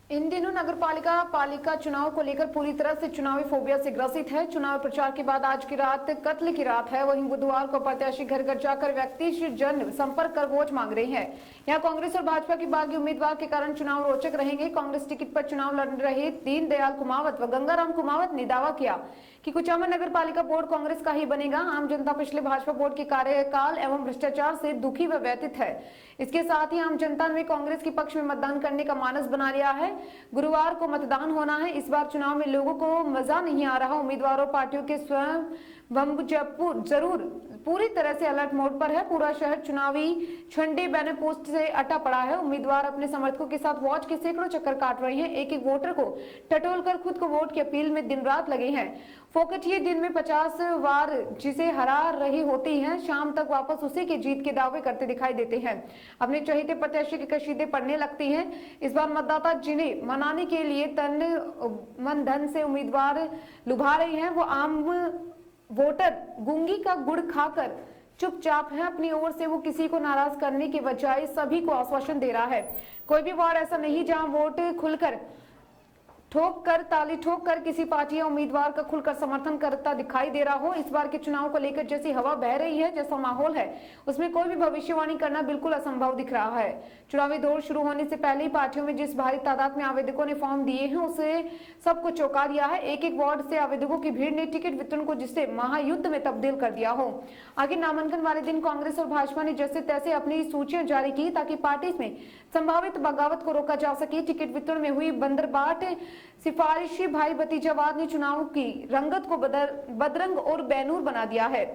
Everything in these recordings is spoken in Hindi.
इन दिनों नगरपालिका पालिका चुनाव को लेकर पूरी तरह से चुनावी फोबिया से ग्रसित है। चुनाव प्रचार के बाद आज की रात कत्ल की रात है। वहीं बुधवार को प्रत्याशी घर घर जाकर व्यक्ति जन संपर्क कर वोट मांग रहे हैं। यहाँ कांग्रेस और भाजपा की बागी उम्मीदवार के कारण चुनाव रोचक रहेंगे। कांग्रेस टिकट पर चुनाव लड़ रहे दीनदयाल कुमावत व गंगाराम कुमावत ने दावा किया कि कुचामन नगर पालिका बोर्ड कांग्रेस का ही बनेगा। आम जनता पिछले भाजपा बोर्ड के कार्यकाल एवं भ्रष्टाचार से दुखी व व्यथित है। इसके साथ ही आम जनता ने कांग्रेस के पक्ष में मतदान करने का मानस बना लिया है। गुरुवार को मतदान होना है। इस बार चुनाव में लोगों को मजा नहीं आ रहा। उम्मीदवारों पार्टियों के स्वयं जरूर पूरी तरह से अलर्ट मोड पर है। पूरा शहर चुनावी झंडे बैनर पोस्ट से अटा पड़ा है। उम्मीदवार अपने समर्थकों के साथ वॉच के सैकड़ों चक्कर काट रहे हैं। एक एक वोटर को टटोलकर खुद को वोट की अपील में दिन रात लगे हैं। फोकटिये दिन में 50 बार जिसे हरा रही होती हैं, शाम तक वापस उसी के जीत के दावे करते दिखाई देते हैं। अपने चहेते प्रत्याशी के कशीदे पढ़ने लगती हैं। इस बार मतदाता जिन्हें मनाने के लिए तन मन धन से उम्मीदवार लुभा रहे हैं, वो आम वोटर गूंगी का गुड़ खाकर चुपचाप है। अपनी ओर से वो किसी को नाराज करने के बजाय सभी को आश्वासन दे रहा है। कोई भी वार्ड ऐसा नहीं जहां वोट खुलकर ताली ठोक कर किसी पार्टी या उम्मीदवार का खुलकर समर्थन करता दिखाई दे रहा हो। इस बार के चुनाव को लेकर जैसी हवा बह रही है, जैसा माहौल है, उसमें कोई भी भविष्यवाणी करना बिल्कुल असंभव दिख रहा है। चुनावी दौर शुरू होने से पहले ही पार्टियों में जिस भारी तादाद में आवेदकों ने फॉर्म दिए हैं, उसे सबको चौंका दिया है। एक एक वार्ड से आवेदकों की भीड़ ने टिकट वितरण को जिससे महायुद्ध में तब्दील कर दिया हो। आखिर नामांकन वाले दिन कांग्रेस और भाजपा ने जैसे तैसे अपनी सूचियां जारी की ताकि पार्टी में संभावित बगावत को रोका जा सके। टिकट वितरण में हुई बंदरबाट सिफारिशी भाई भतीजावाद ने चुनाव की रंगत को बदरंग और बैनूर बना दिया है।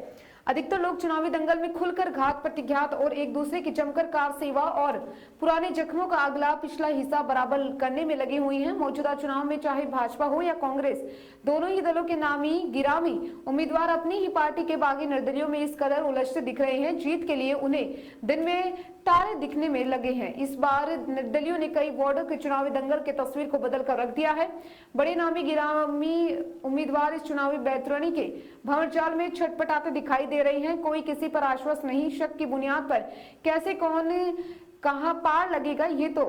अधिकतर लोग चुनावी दंगल में खुलकर घात प्रतिघात और एक दूसरे की जमकर कार सेवा और पुराने जख्मों का अगला पिछला हिस्सा बराबर करने में लगी हुई हैं। मौजूदा चुनाव में चाहे भाजपा हो या कांग्रेस, दोनों ही दलों के नामी गिरामी उम्मीदवार अपनी ही पार्टी के बागी निर्दलियों में इस कदर उलझते दिख रहे हैं। जीत के लिए उन्हें दिन में तारे दिखने में लगे हैं। इस बार निर्दलियों ने कई वार्डों के चुनावी दंगल के तस्वीर को बदल कर रख दिया है। बड़े नामी गिरामी उम्मीदवार इस चुनावी बैतरणी के भंवरजाल में छटपटाते दिखाई दे रही हैं। कोई किसी पर आश्वस्त नहीं। शक की बुनियाद पर कैसे कौन कहां पार लगेगा, ये तो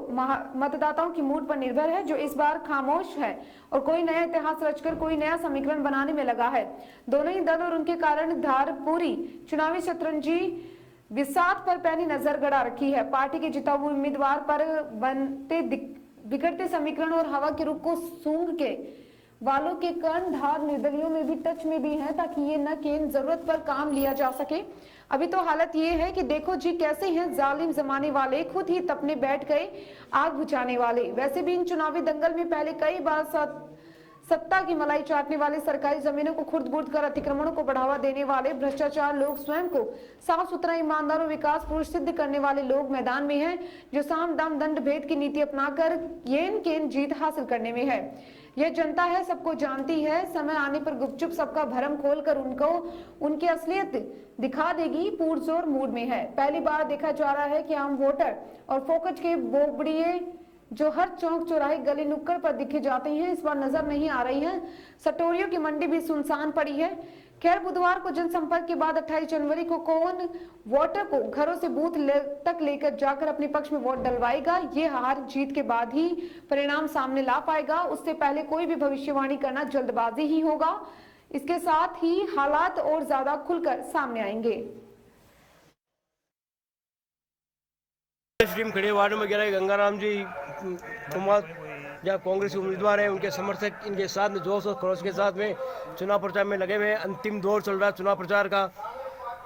मतदाताओं की मूड पर निर्भर है, जो इस बार खामोश है और कोई नया इतिहास रचकर कोई नया समीकरण बनाने में लगा है। दोनों ही दल और उनके कारण धार पूरी चुनावी शतरंजी विसात पर पैनी नजर गड़ा रखी है। पार्टी के जिता हुए उम्मीदवार पर बनते बिगड़ते समीकरण और हवा के रुख को सूंघ के वालों के कर्णधार निर्दलियों में भी टच में भी हैं, ताकि ये न केवल जरूरत पर काम लिया जा सके। अभी तो हालत ये है कि देखो जी कैसे हैं जालिम जमाने वाले, खुद ही तपने बैठ गए आग बुझाने वाले। वैसे भी इन चुनावी दंगल में पहले कई बार सत्ता की मलाई चाटने वाले, सरकारी जमीनों को खुर्द बुर्द कर अतिक्रमणों को बढ़ावा देने वाले, भ्रष्टाचार लोग स्वयं को साफ सुथरा ईमानदार और विकास पुरुष सिद्ध करने वाले लोग मैदान में हैं, जो साम दाम दंड भेद की नीति अपनाकर येन केन जीत हासिल करने में है। यह जनता है, सबको जानती है। समय आने पर गुपचुप सबका भरम खोलकर उनको उनकी असलियत दिखा देगी। पुरजोर मूड में है। पहली बार देखा जा रहा है कि आम वोटर और फोकट के बोबड़िए जो हर चौक चौराहे गली नुक्कड़ पर दिखे जाते हैं, इस बार नजर नहीं आ रही है। सटोरियों की मंडी भी सुनसान पड़ी है। खैर, बुधवार को जनसंपर्क के बाद 28 जनवरी को कौन वोटर को घरों से बूथ तक लेकर जाकर अपने पक्ष में वोट डलवाएगा, ये हार जीत के बाद ही परिणाम सामने ला पाएगा। उससे पहले कोई भी भविष्यवाणी करना जल्दबाजी ही होगा। इसके साथ ही हालात और ज्यादा खुलकर सामने आएंगे। स्ट्रीम खड़े वार्ड में गिरा गंगाराम जी कुमार, जहाँ कांग्रेस उम्मीदवार हैं, उनके समर्थक इनके साथ में जोश और खरोश के साथ में चुनाव प्रचार में लगे हुए हैं। अंतिम दौर चल रहा है चुनाव प्रचार का।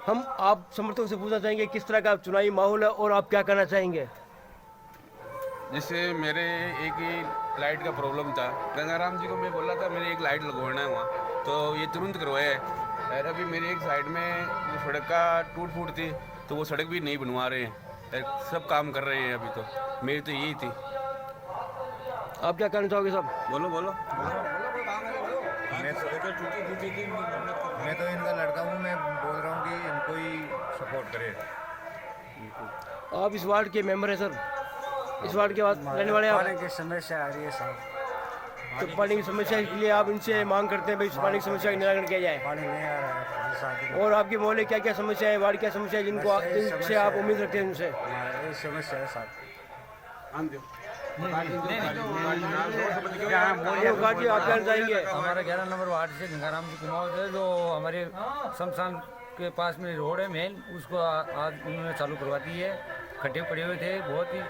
हम आप समर्थकों से पूछना चाहेंगे किस तरह का चुनावी माहौल है और आप क्या करना चाहेंगे। जैसे मेरे एक ही लाइट का प्रॉब्लम था, गंगाराम जी को मैं बोला था मेरे एक लाइट लगवाना है वहाँ, तो ये तुरंत करवाया है। और अभी मेरी एक साइड में सड़क का टूट फूट थी, तो वो सड़क भी नहीं बनवा रहे हैं। सब काम कर रहे हैं। अभी तो मेरी तो यही थी। आप क्या करना चाहोगे साहब? बोलो बोलो। मैं तो इनका लड़का हूँ। मैं बोल रहा हूँ कि इनको ही सपोर्ट करें। आप इस वार्ड के मेंबर हैं सर? इस वार्ड के बाद रहने वाले पानी की समस्या आ रही है साहब। तो पानी की समस्या के लिए आप इनसे मांग करते हैं भाई पानी की समस्या का निराकरण किया जाए। पानी नहीं आ रहा है। और आपके मोहल्ले क्या क्या समस्या है, वार्ड क्या समस्या है जिनसे आप उम्मीद रखते हैं उनसे? ये समस्या है साहब। काटिए, आप क्या जाएंगे? हमारा 11 नंबर वार्ड से गंगाराम जी कुमार है, जो हमारे शमशान के पास में रोड है मेन, उसको आज उन्होंने चालू करवा दी है। खड्डे पड़े हुए थे बहुत ही,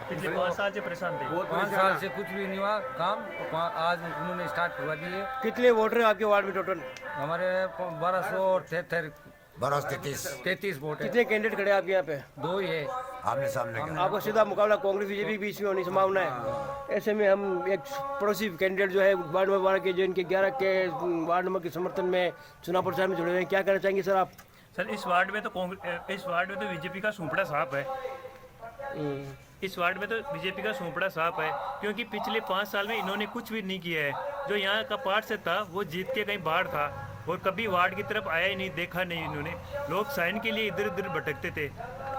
पिछले 5 साल से परेशान थे। 5 साल से कुछ भी नहीं हुआ काम, तो आज उन्होंने स्टार्ट करवा दी है। कितने वोटर हैं आपके वार्ड में टोटल? हमारे 1233 वोट है। कितने कैंडिडेट खड़े हैं आपके यहाँ पे? 2 ही है। आमने सामने का। आपको सीधा मुकाबला कांग्रेस बीजेपी के बीच में होने की संभावना है। ऐसे में हम एक पड़ोसी कैंडिडेट जो है वार्ड नंबर 12 के, जो इनके 11 के वार्ड नंबर के समर्थन में चुनाव प्रचार में जुड़े हुए हैं, क्या कहना चाहेंगे सर आप? सर इस वार्ड में तो बीजेपी का सूपड़ा साफ है। इस वार्ड में तो बीजेपी का सूपड़ा साफ है, क्योंकि पिछले 5 साल में इन्होंने कुछ भी नहीं किया है। जो यहाँ का पार्षद था वो जीत के कहीं बाहर था और कभी वार्ड की तरफ आया ही नहीं, देखा नहीं इन्होंने। लोग साइन के लिए इधर उधर भटकते थे।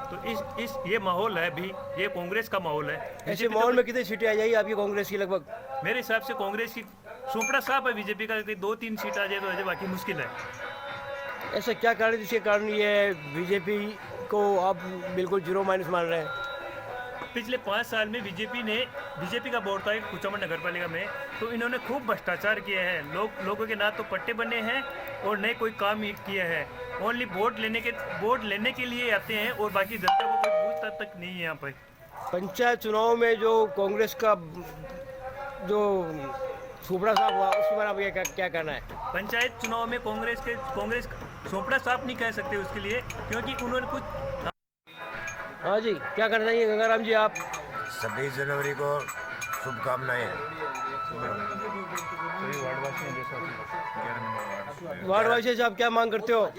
तो इस ये माहौल है अभी, ये कांग्रेस का माहौल है। ऐसे माहौल में कितनी सीटें आ जाएगी आपकी कांग्रेस की? लगभग मेरे हिसाब से कांग्रेस की सूपड़ा साफ है, बीजेपी का 2-3 सीट आ जाए तो अजय बाकी मुश्किल है। ऐसा क्या कारण है जिसके कारण ये बीजेपी को आप बिल्कुल जीरो माइनस मान रहे हैं? पिछले 5 साल में बीजेपी का बोर्ड था कुचामन नगर पालिका में, तो इन्होंने खूब भ्रष्टाचार किए हैं। लोगों के ना तो पट्टे बने हैं और न कोई काम किया है। ओनली वोट लेने के लिए आते हैं और बाकी जनता को कोई पूछता तक नहीं है यहाँ पर। पंचायत चुनाव में जो कांग्रेस का जो सूपड़ा साफ हुआ, उसके बारे में आप क्या कहना है? पंचायत चुनाव में कांग्रेस सोपड़ा साफ नहीं कह सकते उसके लिए, क्योंकि उन्होंने कुछ। हाँ जी, क्या करना चाहिए गंगाराम जी आप? 26 जनवरी को शुभकामनाएं। वार्डवासी से आप क्या मांग करते हो?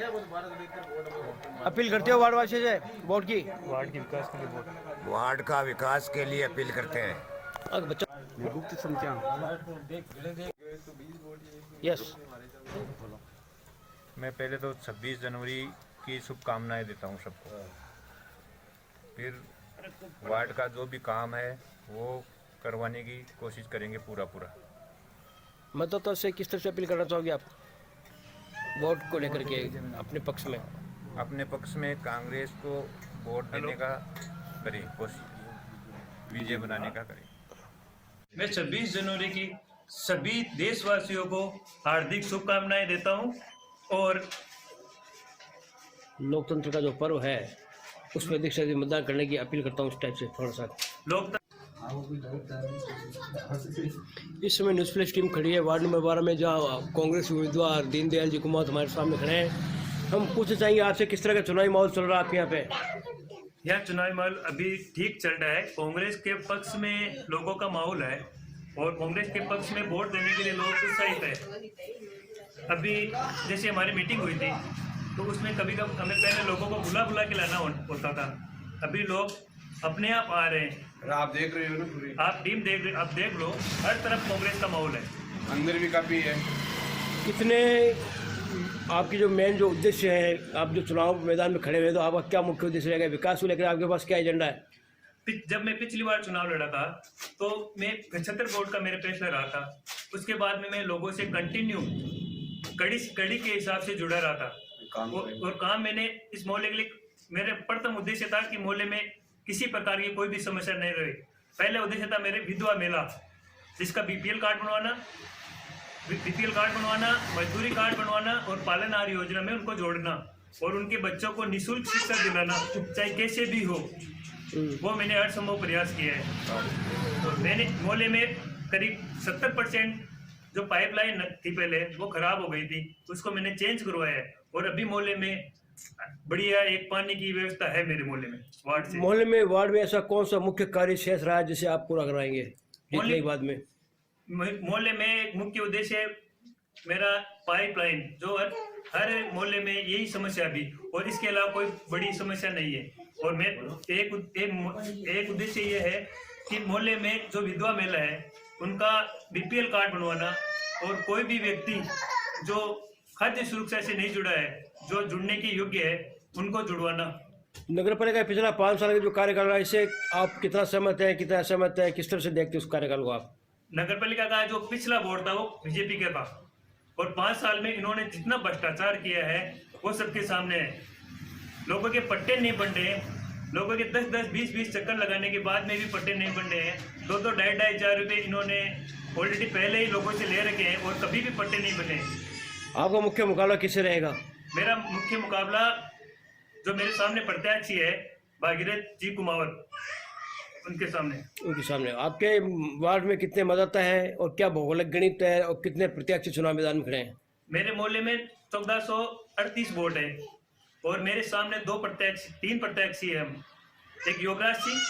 अपील करते हो वार्डवासी से वोट की? वार्ड के विकास के लिए वोट। वार्ड का विकास के लिए अपील करते हैं। बच्चा यस, मैं पहले तो 26 जनवरी की शुभकामनाएं देता हूं सबको। फिर वार्ड का जो भी काम है वो करवाने की कोशिश करेंगे पूरा। मतदाताओं से किस तरह से अपील करना चाहोगे आप वोट को लेकर के अपने पक्ष में? अपने पक्ष में कांग्रेस को वोट देने का करें कोशिश, विजय बनाने का करें। मैं 26 जनवरी की सभी देशवासियों को हार्दिक शुभकामनाएं देता हूं और लोकतंत्र का जो पर्व है उसमें अधिक से अधिक मतदान करने की अपील करता हूँ। इस टाइप से थोड़ा सा इस समय न्यूज़ फ्लैश टीम खड़ी है वार्ड नंबर 12 में, जहाँ कांग्रेस उम्मीदवार दीनदयाल जी कुमार हमारे सामने खड़े हैं। हम पूछना चाहेंगे आपसे किस तरह का चुनावी माहौल चल रहा है आपके यहाँ पे? यह चुनावी माहौल अभी ठीक चल रहा है। कांग्रेस के पक्ष में लोगों का माहौल है और कांग्रेस के पक्ष में वोट देने के लिए लोग उत्साहित है। अभी जैसे हमारी मीटिंग हुई थी तो उसमें कभी हमें पहले लोगों को बुला के लाना होता था, अभी लोग अपने आप आ रहे हैं। आप देख रहे हो ना पूरी, आप टीम देख रहे, आप देख लो, हर तरफ कांग्रेस का माहौल है, अंदर भी काफ़ी है। कितने आपकी जो मेन जो उद्देश्य है, आप जो चुनाव मैदान में खड़े हुए तो आपका क्या मुख्य उद्देश्य रहेगा? विकास को लेकर आपके पास क्या एजेंडा है? जब मैं पिछली बार चुनाव लड़ा था तो मैं 75 वोट का मेरा फैसला रहा था। उसके बाद में मैं लोगों से कंटिन्यू कड़ी के हिसाब से जुड़ा रहा था और काम मैंने इस मोहल्ले के लिए, मेरे प्रथम उद्देश्य था कि मोहल्ले में किसी प्रकार की कोई भी समस्या नहीं रहे। पहले उद्देश्य था मेरे विधवा मेला, जिसका बीपीएल कार्ड बनवाना, मजदूरी कार्ड बनवाना और पालन आहार योजना में उनको जोड़ना और उनके बच्चों को निःशुल्क शिक्षा दिलाना, चाहे कैसे भी हो। वो मैंने हर संभव प्रयास किया है और मैंने मोहल्ले में करीब 70% जो पाइपलाइन थी पहले वो खराब हो गई थी, उसको मैंने चेंज करवाया है और अभी मोहल्ले में बढ़िया एक पानी की व्यवस्था है मेरे मोहल्ले में। वार्ड में ऐसा कौन सा मुख्य कार्य शेष रहा है जिसे आप पूरा कराएंगे जीतने के बाद में? मोहल्ले में मुख्य उद्देश्य मेरा पाइपलाइन, जो हर मोहल्ले में यही समस्या भी, और इसके अलावा कोई बड़ी समस्या नहीं है। और मैं एक उद्देश्य ये है कि मोहल्ले में जो विधवा महिला है उनका बीपीएल कार्ड बनवाना और कोई भी व्यक्ति जो खाद्य सुरक्षा से नहीं जुड़ा है, जो जुड़ने की योग्य है, उनको जुड़वाना। नगर पालिका पिछला 5 साल का जो कार्यकाल रहा, इससे आप कितना सहमत है, किस तरह से देखते हैं उस कार्यकाल को आप? नगर पालिका का जो पिछला बोर्ड था वो बीजेपी का था और 5 साल में इन्होंने जितना भ्रष्टाचार किया है वो सबके सामने है। लोगों के पट्टे नहीं बन रहे, लोगों के 10-10, 20-20 चक्कर लगाने के बाद में भी पट्टे नहीं बन रहे हैं। 2-2, 2.5 रुपये इन्होंने ऑलरेडी पहले ही लोगों से ले रखे हैं और कभी भी पट्टे नहीं बने। आपका मुख्य मुकाबला किससे रहेगा? मेरा मुख्य मुकाबला जो मेरे सामने प्रत्याशी है भागीरथ जी कुमावत, उनके सामने। उनके सामने। आपके वार्ड में कितने मतदाता हैं और क्या भौगोलिक गणित है और कितने प्रत्याशी चुनाव मैदान में खड़े हैं? मेरे मोहल्ले में 1438 वोट है और मेरे सामने 3 प्रत्याशी है हम। एक योगराज सिंह